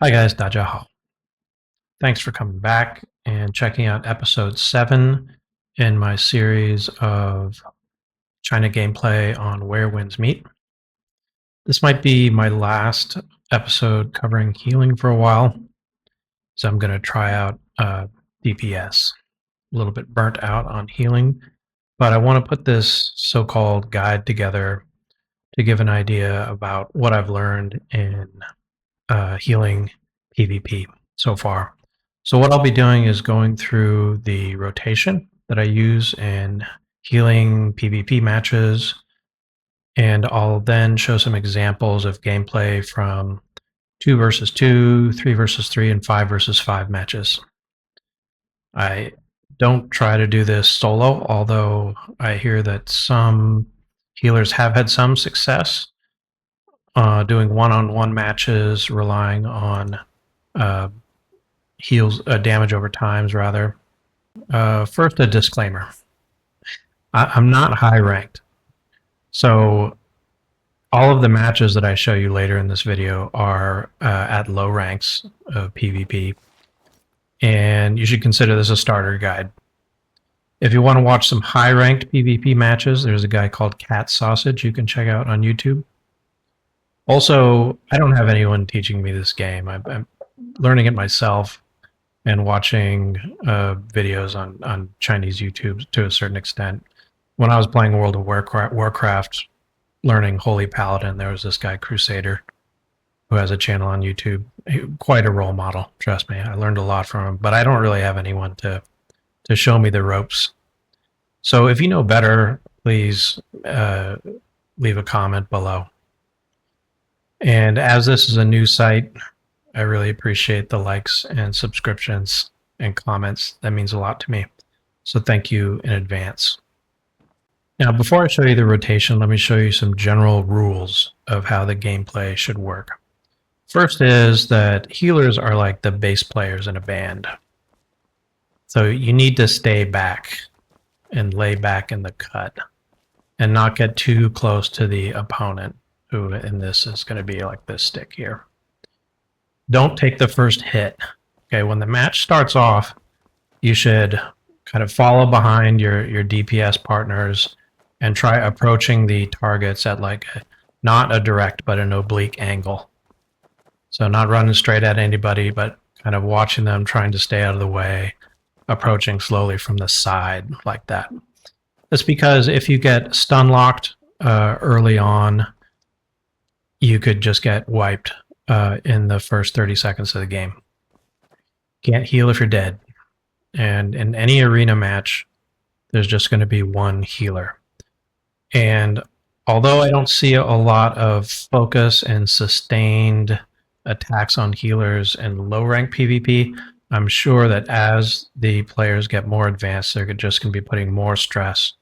Hi guys, Dajaho. Thanks for coming back and checking out episode 7 in my series of China gameplay on Where Winds Meet. This might be my last episode covering healing for a while, so I'm going to try out DPS. A little bit burnt out on healing, but I want to put this so-called guide together to give an idea about what I've learned in healing PvP so far. So what I'll be doing is going through the rotation that I use in healing PvP matches, and I'll then show some examples of gameplay from 2 versus 2, 3 versus 3, and 5 versus 5 matches. I don't try to do this solo, although I hear that some healers have had some success doing one-on-one matches, relying on uh, damage over times rather. First, a disclaimer: I'm not high ranked, so all of the matches that I show you later in this video are at low ranks of PvP, and you should consider this a starter guide. If you want to watch some high ranked PvP matches, there's a guy called Cat Sausage you can check out on YouTube. Also, I don't have anyone teaching me this game. I'm learning it myself and watching videos on Chinese YouTube to a certain extent. When I was playing World of Warcraft, learning Holy Paladin, there was this guy, Crusader, who has a channel on YouTube. Quite a role model, trust me. I learned a lot from him, but I don't really have anyone to show me the ropes. So if you know better, please leave a comment below. And as this is a new site, I really appreciate the likes and subscriptions and comments. That means a lot to me. So thank you in advance. Now, before I show you the rotation, let me show you some general rules of how the gameplay should work. First is that healers are like the bass players in a band. So you need to stay back and lay back in the cut and not get too close to the opponent, who in this is going to be like this stick here. Don't take the first hit. Okay, when the match starts off, you should kind of follow behind your DPS partners and try approaching the targets at like not a direct but an oblique angle. So not running straight at anybody, but kind of watching them, trying to stay out of the way, approaching slowly from the side like that. That's because if you get stun locked early on, you could just get wiped in the first 30 seconds of the game. Can't heal if you're dead. And in any arena match, there's just going to be one healer. And although I don't see a lot of focus and sustained attacks on healers in low rank PvP, I'm sure that as the players get more advanced, they're just going to be putting more stress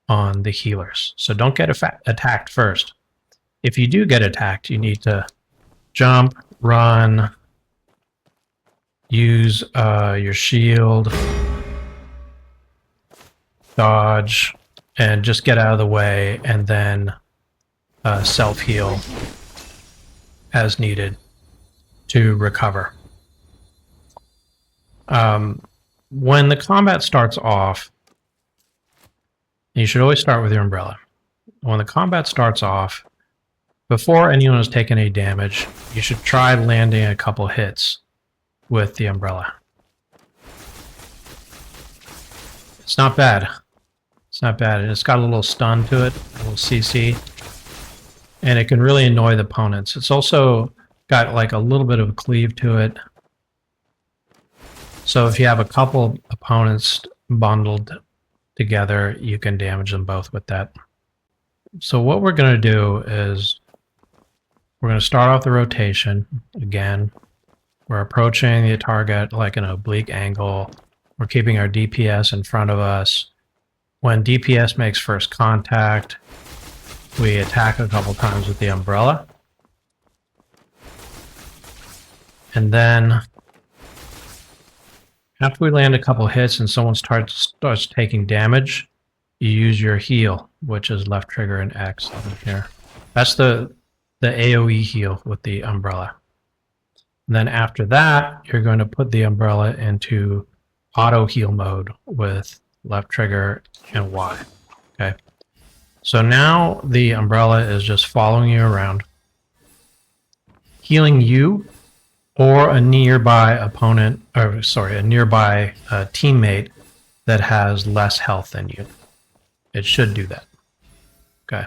on the healers. So don't get attacked first. If you do get attacked, you need to jump, run, use your shield, dodge, and just get out of the way, and then self-heal as needed to recover. When the combat starts off, you should always start with your umbrella. When the combat starts off, before anyone has taken any damage, you should try landing a couple hits with the umbrella. It's not bad. It's not bad. It's got a little stun to it, a little CC, and it can really annoy the opponents. It's also got like a little bit of a cleave to it. So if you have a couple opponents bundled together, you can damage them both with that. So what we're going to do is we're going to start off the rotation again. We're approaching the target like an oblique angle. We're keeping our DPS in front of us. When DPS makes first contact, we attack a couple times with the umbrella. And then after we land a couple hits and someone starts taking damage, you use your heal, which is left trigger and X here. That's the AoE heal with the umbrella. And then after that, you're going to put the umbrella into auto heal mode with left trigger and Y. Okay. So now the umbrella is just following you around, healing you or a nearby opponent, or sorry, a nearby teammate that has less health than you. It should do that. Okay.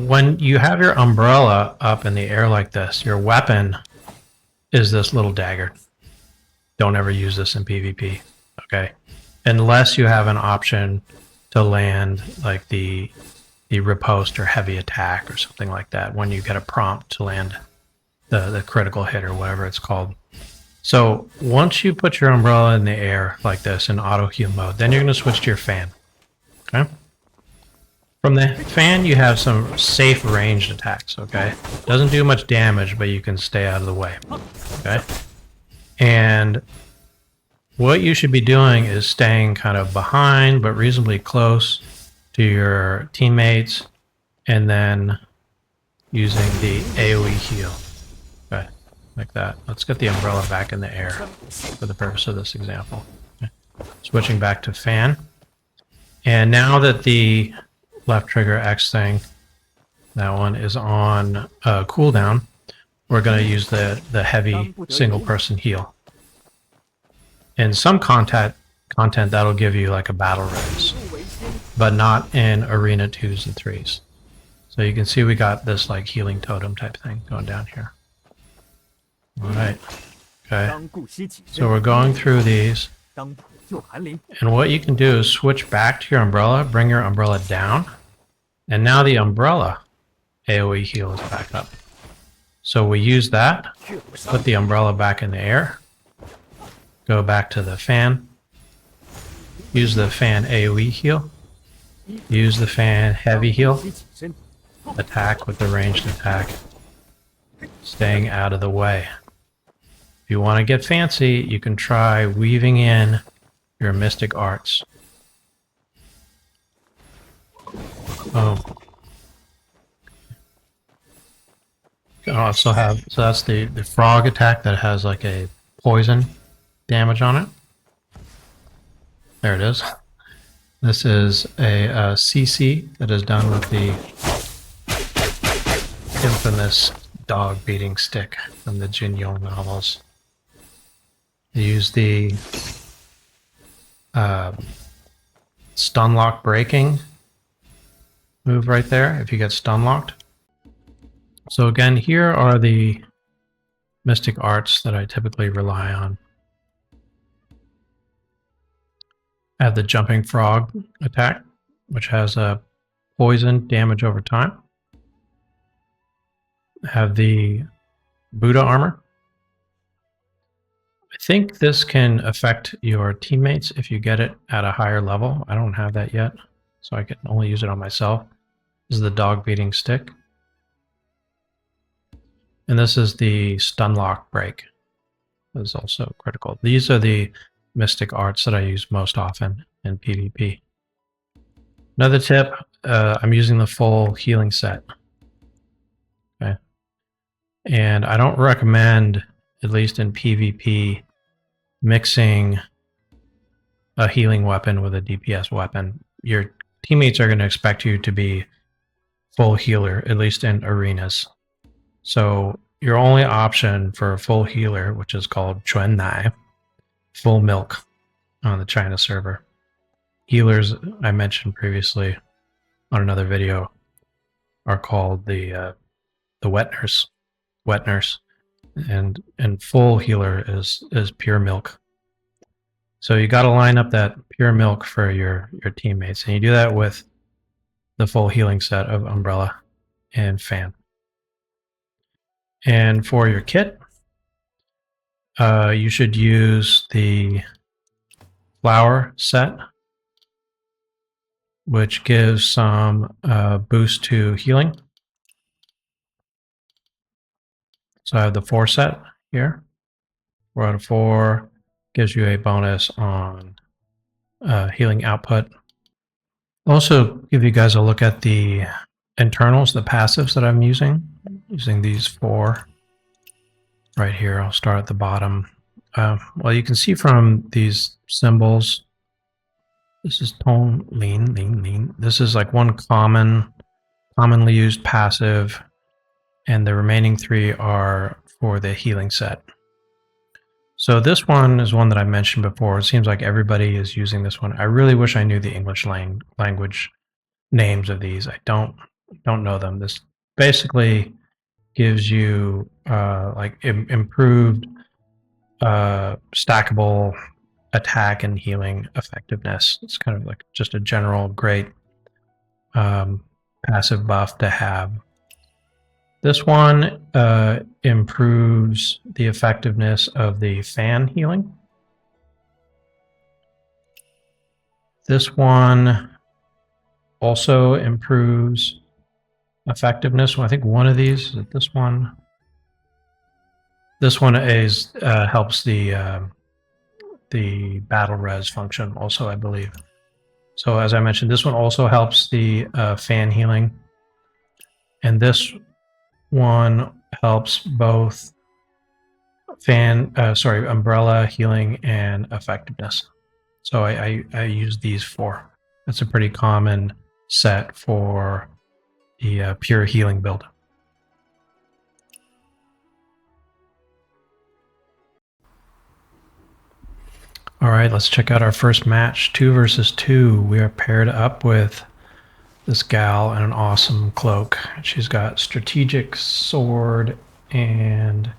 When you have your umbrella up in the air like this, your weapon is this little dagger. Don't ever use this in PvP. Okay. Unless you have an option to land like the riposte or heavy attack or something like that, when you get a prompt to land the critical hit or whatever it's called. So once you put your umbrella in the air like this in auto heal mode, then you're going to switch to your fan. Okay. From the fan, you have some safe ranged attacks. Okay. Doesn't do much damage, but you can stay out of the way. Okay. And what you should be doing is staying kind of behind, but reasonably close to your teammates, and then using the AoE heal. Okay, like that. Let's get the umbrella back in the air for the purpose of this example. Okay. Switching back to fan. And now that the left trigger X thing, that one is on cooldown, we're going to use the heavy single person heal. In some content that'll give you like a battle res, but not in arena 2s and 3s. So you can see we got this like healing totem type thing going down here. All right. Okay. So we're going through these. And what you can do is switch back to your umbrella, bring your umbrella down, and now the umbrella AoE heal is back up. So we use that, put the umbrella back in the air, go back to the fan, use the fan AoE heal, use the fan heavy heal, attack with the ranged attack, staying out of the way. If you want to get fancy, you can try weaving in your mystic arts. Oh. You also have, so that's the frog attack that has like a poison damage on it. There it is. This is a CC that is done with the infamous dog beating stick from the Jin Yong novels. You use the stun lock breaking move right there if you get stun locked. So again, here are the mystic arts that I typically rely on. I have the jumping frog attack, which has a poison damage over time. I have the Buddha armor. I think this can affect your teammates if you get it at a higher level. I don't have that yet, so I can only use it on myself. This is the dog beating stick. And this is the stun lock break. This is also critical. These are the mystic arts that I use most often in PvP. Another tip, I'm using the full healing set. Okay. And I don't recommend, at least in PvP, mixing a healing weapon with a DPS weapon. Your teammates are going to expect you to be full healer, at least in arenas. So your only option for a full healer, which is called Chuan Nai, full milk on the China server. Healers, I mentioned previously on another video, are called the wet nurse. Wet nurse. And full healer is pure milk. So you got to line up that pure milk for your teammates, and you do that with the full healing set of umbrella and fan. And for your kit, you should use the flower set, which gives some boost to healing. So I have the 4 set here. 4 out of 4 gives you a bonus on healing output. Also give you guys a look at the internals, the passives that I'm using these 4. right here. I'll start at the bottom. Well, you can see from these symbols, this is tone, lean, lean, lean. This is like one commonly used passive, and the remaining 3 are for the healing set. So this one is one that I mentioned before. It seems like everybody is using this one. I really wish I knew the English language names of these. I don't know them. This basically gives you like improved stackable attack and healing effectiveness. It's kind of like just a general great passive buff to have. This one improves the effectiveness of the fan healing. This one also improves effectiveness. Well, I think one of these is this one. This one is helps the battle res function also, I believe. So as I mentioned, this one also helps the fan healing, and this one helps both umbrella healing and effectiveness. So I use these 4. That's a pretty common set for the pure healing build. All right, let's check out our first match, 2 versus 2. We are paired up with this gal in an awesome cloak. She's got strategic sword and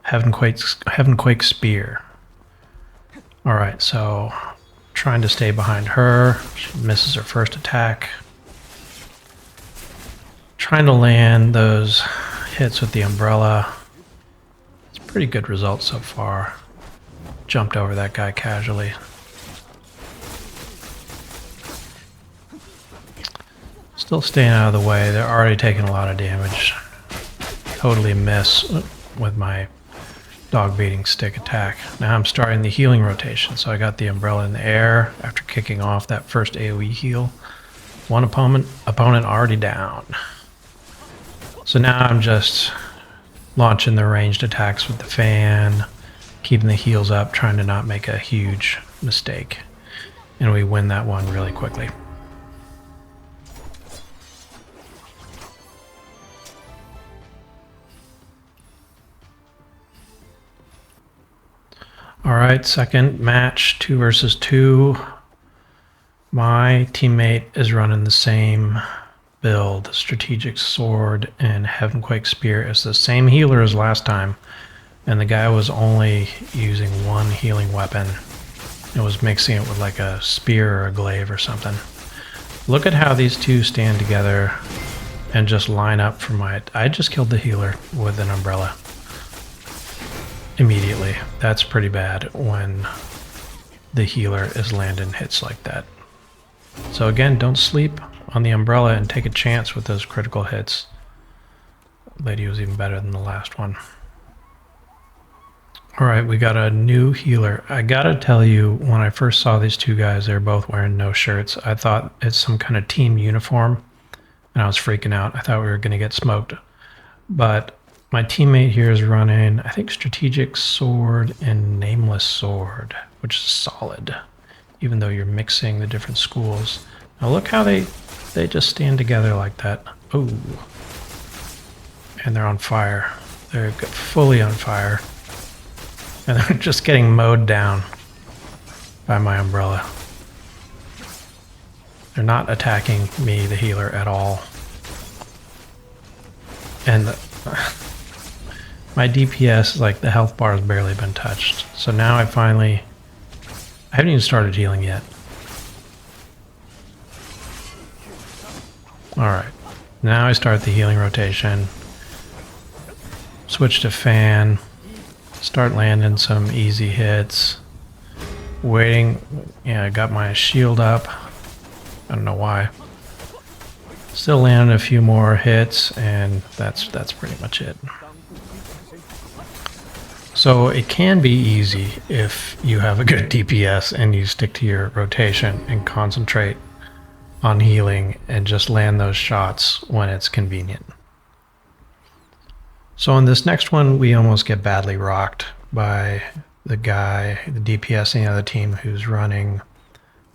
Heavenquake spear. All right, so trying to stay behind her. She misses her first attack. Trying to land those hits with the umbrella. It's a pretty good result so far. Jumped over that guy casually. Still staying out of the way. They're already taking a lot of damage. Totally miss with my dog beating stick attack. Now I'm starting the healing rotation. So I got the umbrella in the air after kicking off that first AoE heal. One opponent already down. So now I'm just launching the ranged attacks with the fan, keeping the heals up, trying to not make a huge mistake. And we win that one really quickly. All right, second match, 2 versus 2. My teammate is running the same build, strategic sword and Heavenquake spear. It's the same healer as last time, and the guy was only using one healing weapon. It was mixing it with like a spear or a glaive or something. Look at how these two stand together and just line up for my... I just killed the healer with an umbrella immediately. That's pretty bad when the healer is landing hits like that. So again, don't sleep on the umbrella and take a chance with those critical hits. Lady was even better than the last one. All right, we got a new healer. I gotta tell you, when I first saw these two guys, they were both wearing no shirts. I thought it's some kind of team uniform, and I was freaking out. I thought we were gonna get smoked. But my teammate here is running, I think, strategic sword and nameless sword, which is solid, even though you're mixing the different schools. Now look how they just stand together like that. Oh, and they're on fire. They're fully on fire. And they're just getting mowed down by my umbrella. They're not attacking me, the healer, at all. And my DPS, like the health bar, has barely been touched. So now I haven't even started healing yet. Alright, now I start the healing rotation. Switch to fan. Start landing some easy hits. Waiting. Yeah, I got my shield up. I don't know why. Still landing a few more hits, and that's pretty much it. So it can be easy if you have a good DPS and you stick to your rotation and concentrate on healing and just land those shots when it's convenient. So on this next one, we almost get badly rocked by the guy, the DPS in the other team, who's running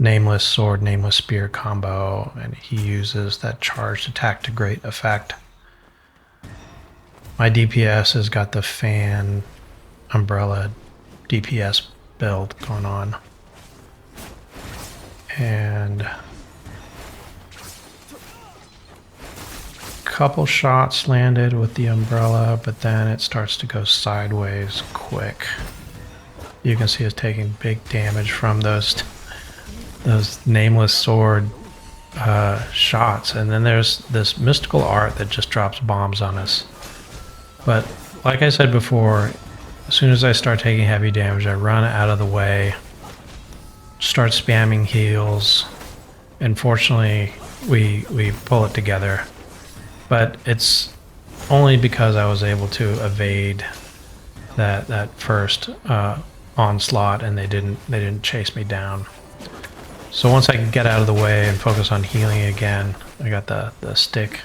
Nameless Sword, Nameless Spear combo, and he uses that charged attack to great effect. My DPS has got the fan umbrella DPS build going on. And a couple shots landed with the umbrella, but then it starts to go sideways quick. You can see it's taking big damage from those Nameless Sword shots. And then there's this mystical art that just drops bombs on us. But like I said before, as soon as I start taking heavy damage, I run out of the way, start spamming heals, and fortunately we pull it together. But it's only because I was able to evade that first onslaught, and they didn't chase me down. So once I can get out of the way and focus on healing again, I got the stick,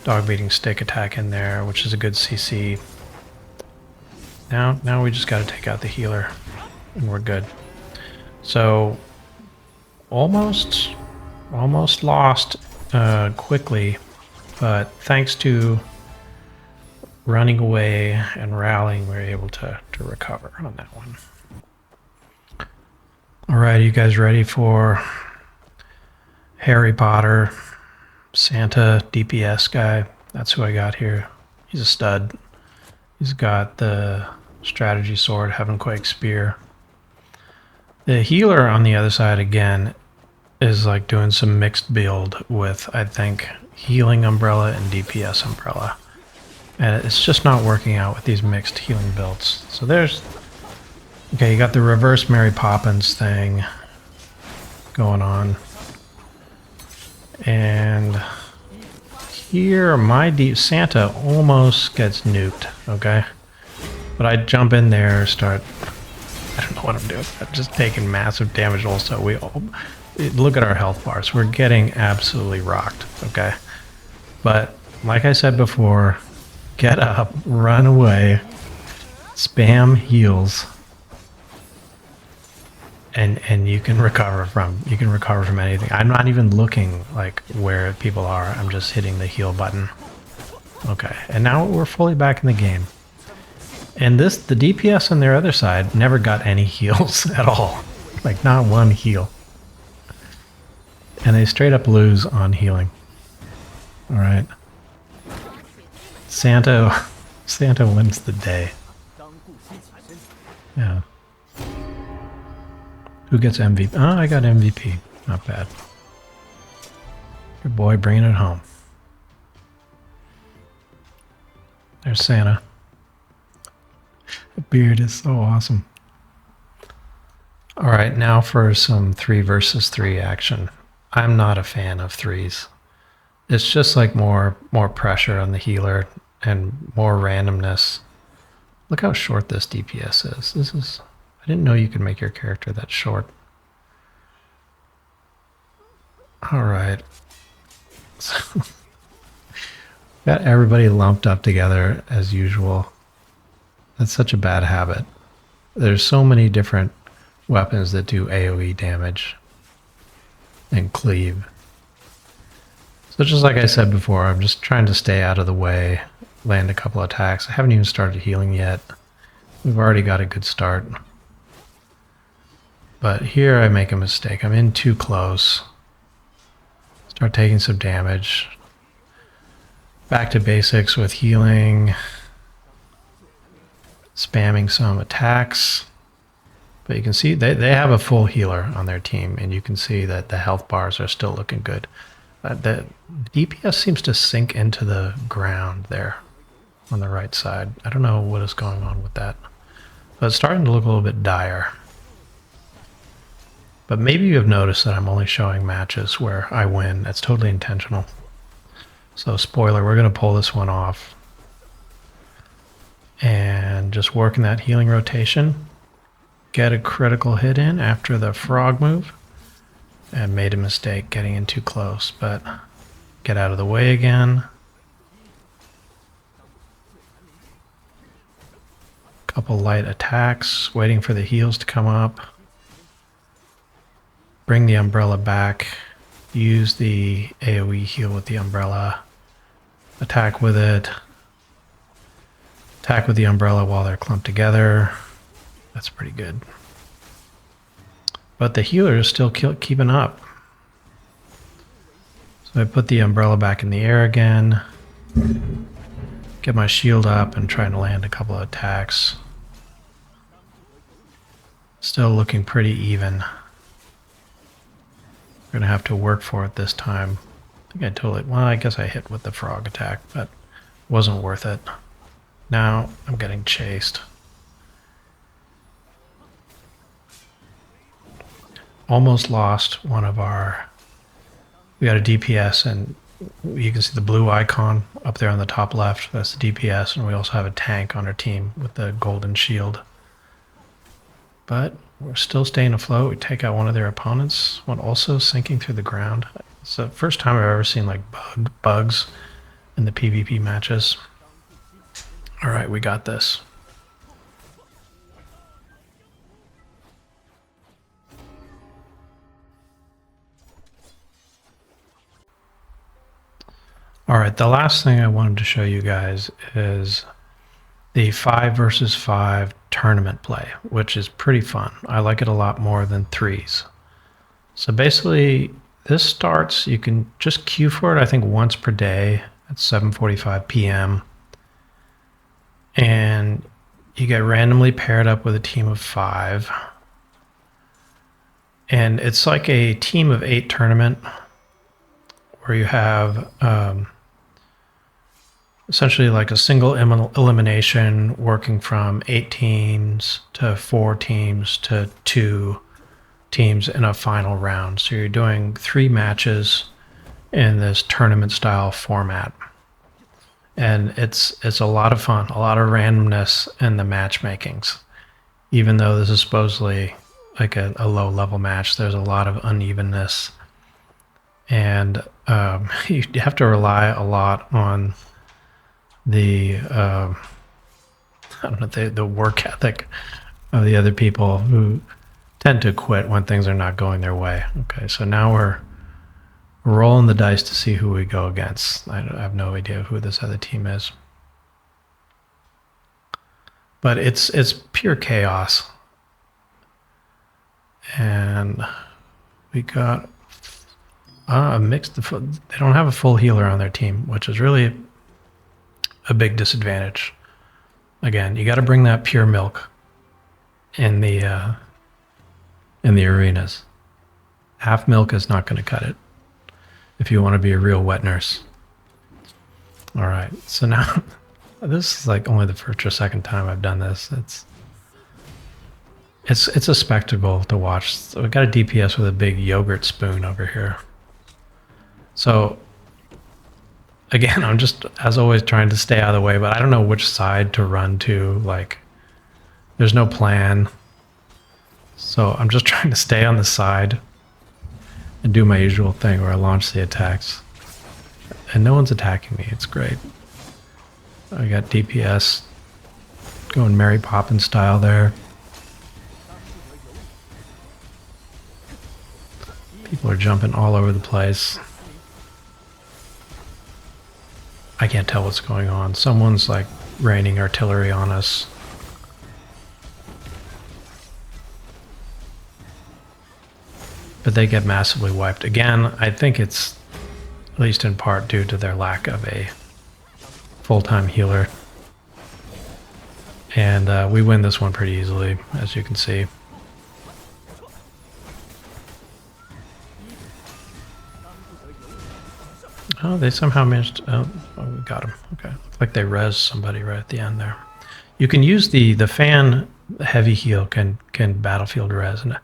dog beating stick attack in there, which is a good CC. Now we just got to take out the healer, and we're good. So almost lost quickly, but thanks to running away and rallying, we were able to recover on that one. All right, you guys ready for Harry Potter, Santa DPS guy? That's who I got here. He's a stud. He's got the strategy sword, Heavenquake Spear. The healer on the other side, again, is like doing some mixed build with, I think, healing umbrella and DPS umbrella. And it's just not working out with these mixed healing builds. So there's... Okay, you got the reverse Mary Poppins thing going on. And here, my Santa almost gets nuked, okay? But I jump in there, start... I don't know what I'm doing. I'm just taking massive damage also. Look at our health bars. We're getting absolutely rocked, okay? But, like I said before, get up, run away, spam heals, and you can recover from anything. I'm not even looking like where people are. I'm just hitting the heal button. Okay, and now we're fully back in the game. And the DPS on their other side never got any heals at all. Like, not one heal. And they straight up lose on healing. Alright. Santa wins the day. Yeah. Who gets MVP? Oh, I got MVP. Not bad. Good boy, bringing it home. There's Santa. The beard is so awesome. Alright, now for some 3 versus 3 action. I'm not a fan of 3s. It's just like more pressure on the healer and more randomness. Look how short this DPS is. I didn't know you could make your character that short. Alright. So, got everybody lumped up together as usual. That's such a bad habit. There's so many different weapons that do AoE damage and cleave. So just like I said before, I'm just trying to stay out of the way, land a couple attacks. I haven't even started healing yet. We've already got a good start. But here I make a mistake. I'm in too close. Start taking some damage. Back to basics with healing. Spamming some attacks. But you can see they have a full healer on their team, and you can see that the health bars are still looking good. The DPS seems to sink into the ground there on the right side. I don't know what is going on with that. But it's starting to look a little bit dire. But maybe you have noticed that I'm only showing matches where I win. That's totally intentional. So spoiler, we're going to pull this one off. And just working that healing rotation. Get a critical hit in after the frog move. And made a mistake getting in too close. But get out of the way again. Couple light attacks, waiting for the heals to come up. Bring the umbrella back. Use the AoE heal with the umbrella. Attack with it. Attack with the umbrella while they're clumped together. That's pretty good. But the healer is still keeping up. So I put the umbrella back in the air again. Get my shield up and try to land a couple of attacks. Still looking pretty even. We're going to have to work for it this time. I think I totally... Well, I guess I hit with the frog attack, but it wasn't worth it. Now I'm getting chased. Almost lost one of our... We got a DPS, and you can see the blue icon up there on the top left. That's the DPS, and we also have a tank on our team with the golden shield. But we're still staying afloat. We take out one of their opponents, one also sinking through the ground. It's the first time I've ever seen like bugs in the PvP matches. All right, we got this. All right, the last thing I wanted to show you guys is the 5 versus 5 tournament play, which is pretty fun. I like it a lot more than 3s. So basically, this starts, you can just queue for it, I think, once per day at 7:45 p.m. And you get randomly paired up with a team of 5. And it's like a team of 8 tournament where you have essentially like a single elimination working from 8 teams to 4 teams to 2 teams in a final round. So you're doing 3 matches in this tournament style format. And it's a lot of fun, a lot of randomness in the matchmakings. Even though this is supposedly like a low level match, there's a lot of unevenness. And you have to rely a lot on the I don't know, the work ethic of the other people who tend to quit when things are not going their way. Okay, so now we're rolling the dice to see who we go against. I have no idea who this other team is, but it's pure chaos. And we got a mixed. They don't have a full healer on their team, which is really a big disadvantage. Again, you got to bring that pure milk in the arenas. Half milk is not going to cut it if you want to be a real wet nurse. All right, so now this is like only the first or second time I've done this. It's a spectacle to watch. So we got a DPS with a big yogurt spoon over here. So again, I'm just, as always, trying to stay out of the way, but I don't know which side to run to. Like, there's no plan. So I'm just trying to stay on the side and do my usual thing where I launch the attacks. And no one's attacking me. It's great. I got DPS going Mary Poppins style there. People are jumping all over the place. I can't tell what's going on. Someone's like raining artillery on us. But they get massively wiped. Again, I think it's at least in part due to their lack of a full-time healer. And we win this one pretty easily, as you can see. Oh, they somehow managed to, oh, we got him. Okay. Looks like they res somebody right at the end there. You can use the fan heavy heal can battlefield res. And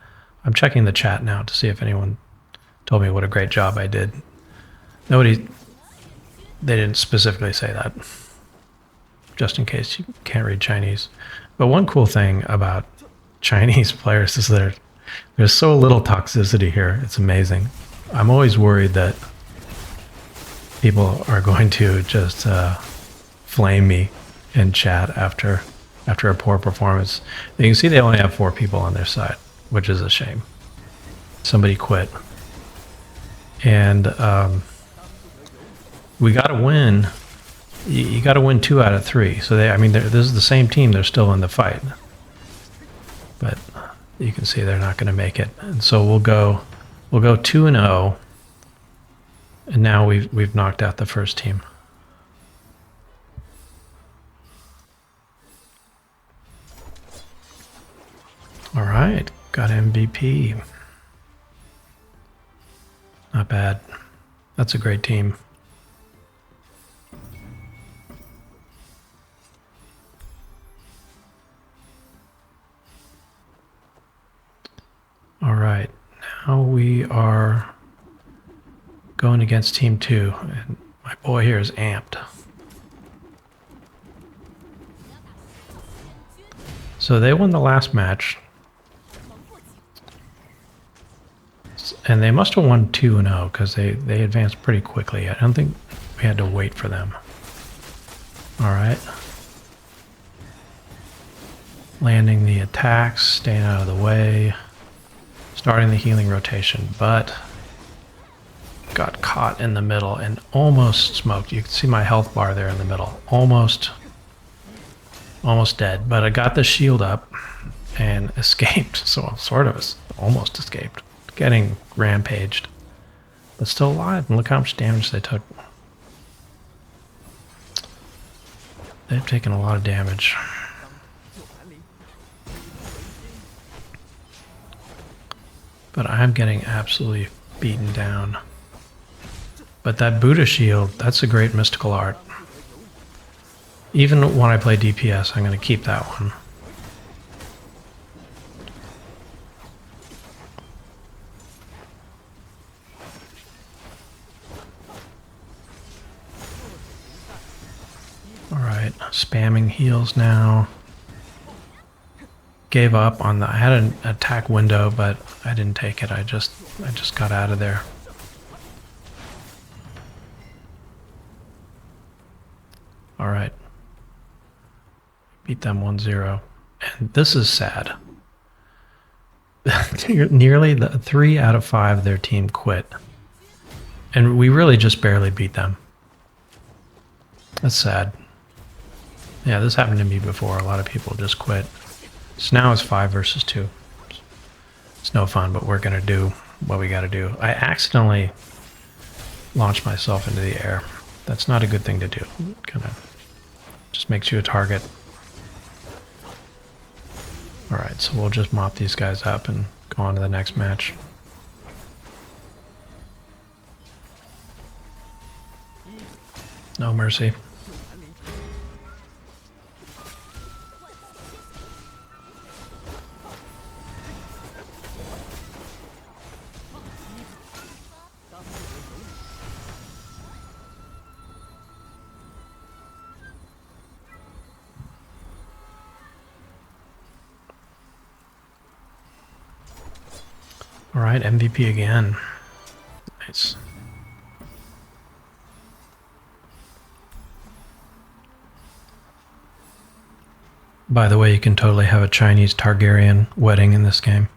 I'm checking the chat now to see if anyone told me what a great job I did. They didn't specifically say that, just in case you can't read Chinese. But one cool thing about Chinese players is that there's so little toxicity here. It's amazing. I'm always worried that people are going to just flame me in chat after after a poor performance. You can see they only have 4 people on their side, which is a shame. Somebody quit. And we got to win. You got to win 2 out of 3. So I mean, this is the same team. They're still in the fight, but you can see they're not going to make it. And so we'll go 2-0, and now we've knocked out the first team. All right, got MVP. Not bad. That's a great team. All right, now we are going against Team 2, and my boy here is amped. So they won the last match, and they must have won 2-0 because they advanced pretty quickly. I don't think we had to wait for them. All right. Landing the attacks, staying out of the way. Starting the healing rotation, but got caught in the middle and almost smoked. You can see my health bar there in the middle. Almost dead, but I got the shield up and escaped. So sort of almost escaped. Getting rampaged, but still alive. And look how much damage they took. They've taken a lot of damage. But I'm getting absolutely beaten down. But that Buddha shield, that's a great mystical art. Even when I play DPS, I'm going to keep that one. Alright, spamming heals now. Gave up on the... I had an attack window, but I didn't take it. I just got out of there. All right. Beat them 1-0. And this is sad. Nearly 3 out of 5 of their team quit. And we really just barely beat them. That's sad. Yeah, this happened to me before. A lot of people just quit. So now it's 5 versus 2. It's no fun, but we're going to do what we got to do. I accidentally launched myself into the air. That's not a good thing to do. It kind of just makes you a target. Alright, so we'll just mop these guys up and go on to the next match. No mercy. Alright, MVP again. Nice. By the way, you can totally have a Chinese Targaryen wedding in this game.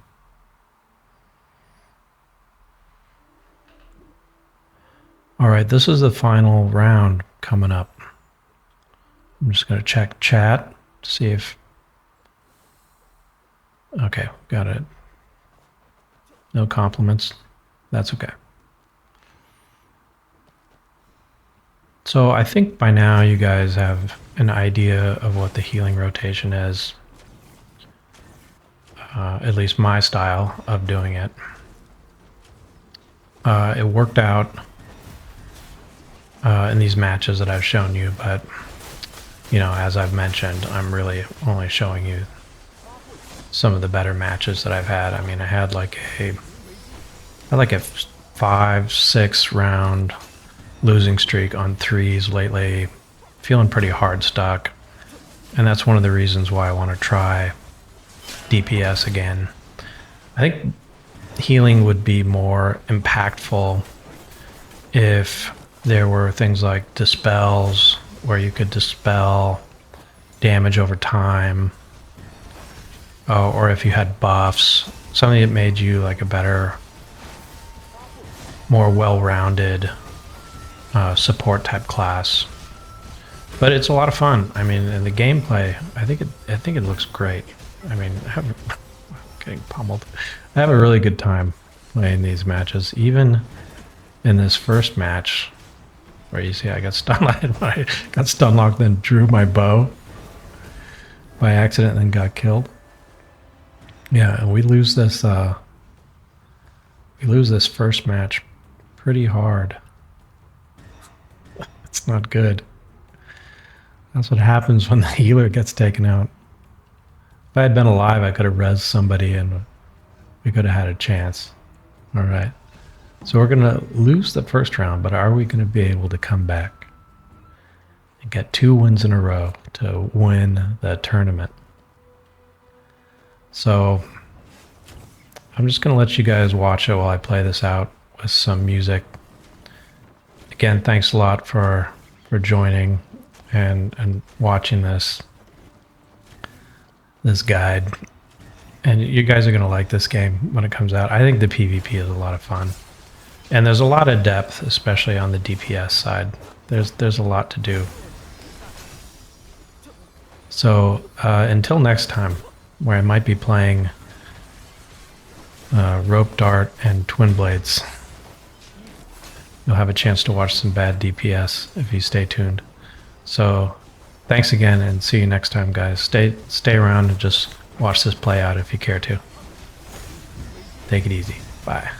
Alright, this is the final round coming up. I'm just going to check chat, see if... Okay, got it. No compliments. That's okay. So I think by now you guys have an idea of what the healing rotation is. At least my style of doing it. It worked out in these matches that I've shown you, but you know, as I've mentioned, I'm really only showing you some of the better matches that I've had. I mean, I had like a 5-6 round losing streak on 3s lately, feeling pretty hard stuck, and that's one of the reasons why I want to try DPS again. I think healing would be more impactful if there were things like dispels, where you could dispel damage over time, or if you had buffs, something that made you like a better, more well-rounded support type class. But it's a lot of fun. I mean, and the gameplay, I think it looks great. I mean, I'm getting pummeled. I have a really good time playing these matches. Even in this first match, where you see I got stun locked, I got stun locked, then drew my bow by accident, and then got killed. Yeah, and we lose this first match pretty hard. It's not good. That's what happens when the healer gets taken out. If I had been alive, I could have rezzed somebody and we could have had a chance. Alright. So we're going to lose the first round, but are we going to be able to come back and get 2 wins in a row to win the tournament? So I'm just going to let you guys watch it while I play this out with some music. Again, thanks a lot for joining and watching this guide. And you guys are going to like this game when it comes out. I think the PvP is a lot of fun. And there's a lot of depth, especially on the DPS side. There's a lot to do. So until next time, where I might be playing Rope Dart and Twin Blades, you'll have a chance to watch some bad DPS if you stay tuned. So thanks again, and see you next time, guys. Stay around and just watch this play out if you care to. Take it easy. Bye.